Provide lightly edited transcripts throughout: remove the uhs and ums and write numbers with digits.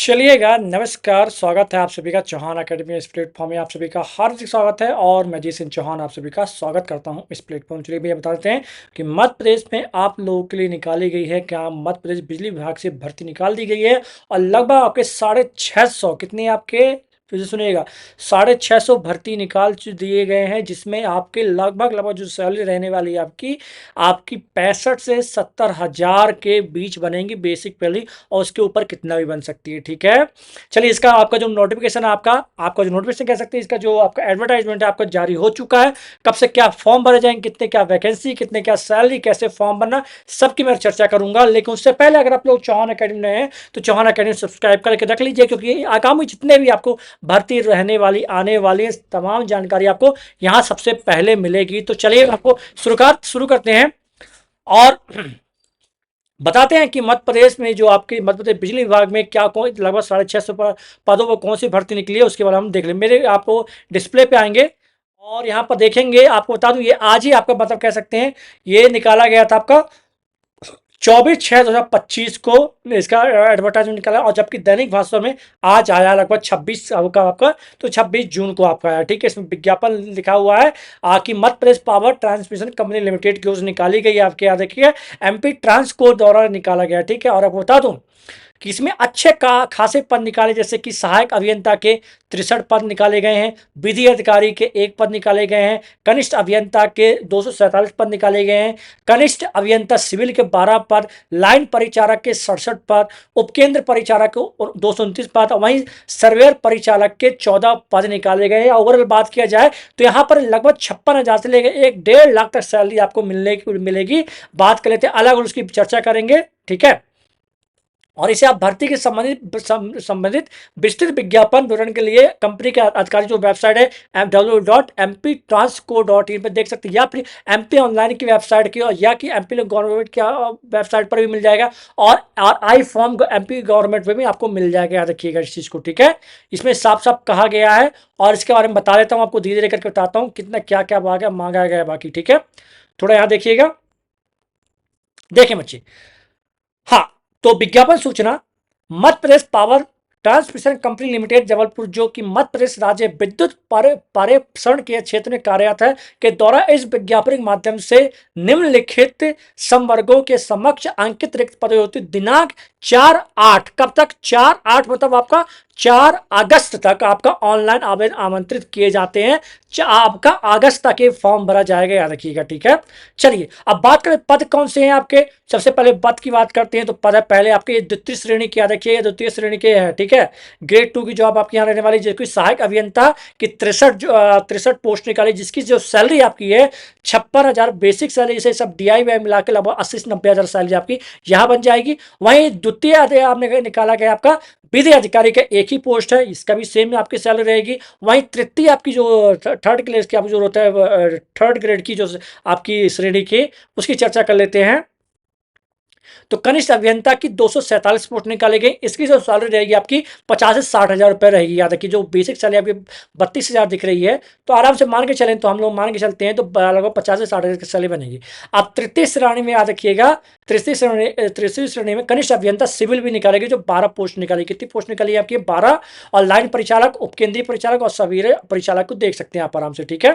चलिएगा, नमस्कार, स्वागत है आप सभी का चौहान अकेडमी इस प्लेटफॉर्म में आप सभी का हार्दिक स्वागत है और मैं जी सिंह चौहान आप सभी का स्वागत करता हूं इस प्लेटफॉर्म। चलिए भैया बता देते हैं कि मध्य प्रदेश में आप लोगों के लिए निकाली गई है क्या मध्य प्रदेश बिजली विभाग से भर्ती निकाल दी गई है और लगभग आपके 650 कितने आपके फिर से सुनिएगा 650 भर्ती निकाल दिए गए हैं, जिसमें आपके लगभग लगभग जो सैलरी रहने वाली है आपकी आपकी 65 से 70 हज़ार के बीच बनेंगी बेसिक पहली, और उसके ऊपर कितना भी बन सकती है। ठीक है, चलिए इसका आपका जो नोटिफिकेशन आपका जो नोटिफिकेशन कह सकते हैं, इसका जो आपका एडवर्टाइजमेंट है आपका जारी हो चुका है। कब से क्या फॉर्म भरे जाएंगे, कितने क्या वैकेंसी, कितने क्या सैलरी, कैसे फॉर्म भरना, सबकी मैं चर्चा करूंगा। लेकिन उससे पहले अगर आप लोग चौहान अकेडमी में हैं तो चौहान अकेडमी सब्सक्राइब करके रख लीजिए, क्योंकि आगामी जितने भी आपको भर्ती रहने वाली आने वाली तमाम जानकारी आपको यहाँ सबसे पहले मिलेगी। तो चलिए आपको शुरू करते हैं और बताते हैं कि मध्य प्रदेश में जो आपके मध्य प्रदेश बिजली विभाग में क्या कौन लगभग 650 पदों पर कौन सी भर्ती निकली है, उसके बारे में हम देख लें। मेरे आपको डिस्प्ले पे आएंगे और यहाँ पर देखेंगे। आपको बता दूं, ये आज ही आपका मतलब कह सकते हैं ये निकाला गया था आपका 24/6/2025 को इसका एडवर्टाइजमेंट निकाला, और जबकि दैनिक भास्कर में आज आया लगभग 26 का आपका, तो 26 जून को आपका आया। ठीक है, इसमें विज्ञापन लिखा हुआ है कि मध्य Pradesh power transmission company limited की ओर से निकाली गई। आपके यहाँ देखिए एमपी ट्रांसको द्वारा निकाला गया। ठीक है, और आपको बता दूं कि इसमें अच्छे खासे पद निकाले, जैसे कि सहायक अभियंता के 63 पद निकाले गए हैं, विधि अधिकारी के 1 पद निकाले गए हैं, कनिष्ठ अभियंता के 247 पद निकाले गए हैं, कनिष्ठ अभियंता सिविल के 12 पद, लाइन परिचारक के 67 पद, उपकेंद्र परिचारक के 229 पद, वहीं सर्वेयर परिचालक के 14 पद निकाले गए हैं। ओवरऑल बात किया जाए तो यहाँ पर लगभग 56,000 से लेकर 1.5 लाख तक सैलरी आपको मिलेगी। बात कर लेते हैं अलग, और उसकी चर्चा करेंगे। ठीक है, और इसे आप भर्ती के संबंधित विस्तृत विज्ञापन विवरण के लिए कंपनी के आधिकारिक जो वेबसाइट है www.mptransco.in पर देख सकते हैं, या फिर एमपी ऑनलाइन की वेबसाइट की, और या कि एमपी गवर्नमेंट की वेबसाइट पर भी मिल जाएगा, और आई फॉर्म एमपी गवर्नमेंट में भी आपको मिल जाएगा। याद रखिएगा इस चीज़ को। ठीक है, इसमें साफ साफ कहा गया है, और इसके बारे में बता देता हूँ आपको, धीरे धीरे करके बताता हूँ कितना क्या क्या मांगा गया बाकी। ठीक है, थोड़ा यहाँ देखिएगा, देखें बच्चे। हाँ, तो विज्ञापन सूचना Madhya Pradesh power transmission company limited Jabalpur, जो कि मध्य प्रदेश राज्य विद्युत पारेषण के क्षेत्र में कार्यरत है, के द्वारा इस विज्ञापन के माध्यम से निम्नलिखित संवर्गों के समक्ष अंकित रिक्त पदों होती दिनांक 4/8, कब तक 4/8 मतलब आपका 4 अगस्त तक आपका ऑनलाइन आवेदन आमंत्रित किए जाते हैं। आपका अगस्त तक ये फॉर्म भरा जाएगा, याद रखिएगा। ठीक है, चलिए अब बात करें पद कौन से हैं आपके। सबसे पहले पद की बात करते हैं तो पद है पहले आपके द्वितीय श्रेणी की, याद रखिएगा द्वितीय श्रेणी के है। ठीक है, ग्रेड 2 की जॉब आपके यहाँ रहने वाली, जैसे सहायक अभियंता की 63 पोस्ट निकाली, जिसकी जो सैलरी आपकी है 56,000 बेसिक सैलरी से सब DI मिला के लगभग 80 से 90,000 सैलरी आपकी यहाँ बन जाएगी। वहीं द्वितीय आपने निकाला गया आपका विधि अधिकारी का एक ही पोस्ट है, इसका भी सेम आपकी सैलरी रहेगी। वहीं तृतीय आपकी जो थर्ड क्लास की आपकी जो होता है, थर्ड ग्रेड की जो आपकी श्रेणी की, उसकी चर्चा कर लेते हैं। तो कनिष्ठ अभियंता की 247 पोस्ट निकाले गए, इसकी जो सैलरी रहेगी आपकी 50 से 60,000 रुपये रहेगी। याद रखिए, जो बेसिक सैलरी आपकी 32,000 दिख रही है, तो आराम से मान के चलें, तो हम लोग मान के चलते हैं तो लगभग 50 से 60,000 की सैलरी बनेगी। अब तृतीय श्रेणी में याद रखिएगा, तृतीय श्रेणी में कनिष्ठ अभियंता सिविल भी निकालेगी, जो 12 पोस्ट निकाली। कितनी पोस्ट निकाली आपकी 12, और लाइन परिचालक, उपकेंद्रीय परिचालक और सवेरे परिचालक को देख सकते हैं आप आराम से। ठीक है,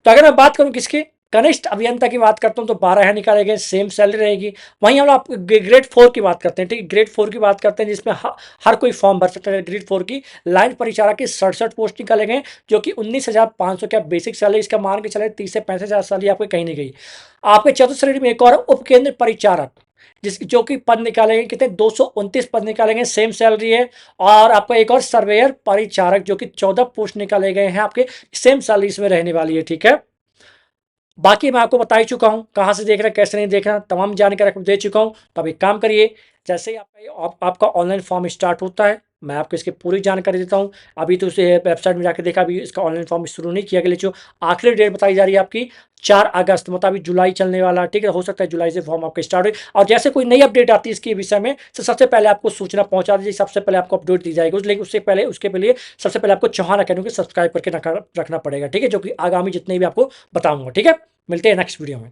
तो अगर मैं बात करूं किसकी कनिष्ठ अभियंता की बात करता हूं तो 12 है निकाले गए, सेम सैलरी रहेगी। वहीं हम लोग ग्रेड 4 की बात करते हैं। ठीक है, ग्रेड 4 की बात करते हैं, जिसमें हर कोई फॉर्म भर सकता है। ग्रेड 4 की लाइन परिचारक की 67 पोस्ट निकाले गए, जो कि 19,500 का बेसिक सैलरी, इसका मान के चले 30 से 65,000 सैलरी आपको कहीं नहीं गई। आपके चतुर्थ श्रेणी में एक और उपकेंद्र परिचारक, जो कि पद निकाले गए, कितने 229 पद निकाले गए, सेम सैलरी है। और आपका एक और सर्वेयर परिचारक, जो कि 14 पोस्ट निकाले गए हैं आपके, सेम सैलरी इसमें रहने वाली है। ठीक है, बाकी मैं आपको बता ही चुका हूँ, कहाँ से देख रहे हैं कैसे नहीं देख रहे हैं, तमाम जानकारी आपको दे चुका हूँ। तो अब एक काम करिए, जैसे ही आपका ऑनलाइन फॉर्म स्टार्ट होता है, मैं आपको इसकी पूरी जानकारी देता हूँ। अभी तो उसे वेबसाइट में जाकर देखा, अभी इसका ऑनलाइन फॉर्म शुरू नहीं किया गया, जो आखिरी डेट बताई जा रही है आपकी 4 अगस्त, मतलब अभी जुलाई चलने वाला। ठीक है, हो सकता है जुलाई से फॉर्म आपका स्टार्ट हो, और जैसे कोई नई अपडेट आती है इसके विषय में, तो सबसे पहले आपको सूचना पहुंचा दीजिए, सबसे पहले आपको अपडेट दी जाएगी। लेकिन उसके पहले सबसे पहले आपको चौहान अकेडमी को सब्सक्राइब करके रखना पड़ेगा। ठीक है, जो कि आगामी जितने भी आपको बताऊंगा। ठीक है, मिलते हैं नेक्स्ट वीडियो में।